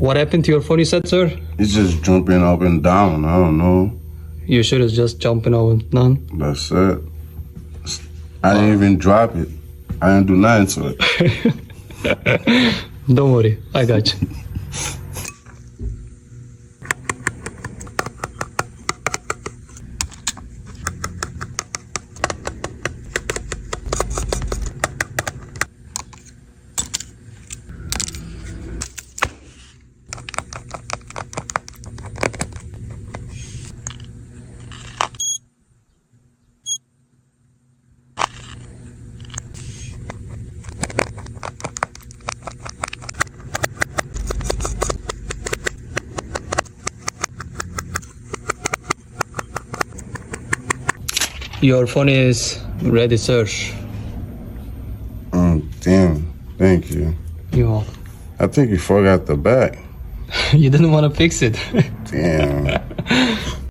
What happened to your phone, you said, sir? It's just jumping up and down. I don't know. You sure it's just jumping up and down? That's it. I didn't even drop it. I didn't do nothing to it. Don't worry, I got you. Your phone is ready, sir. Damn. Thank you. You I think you forgot the back. You didn't want to fix it. Damn.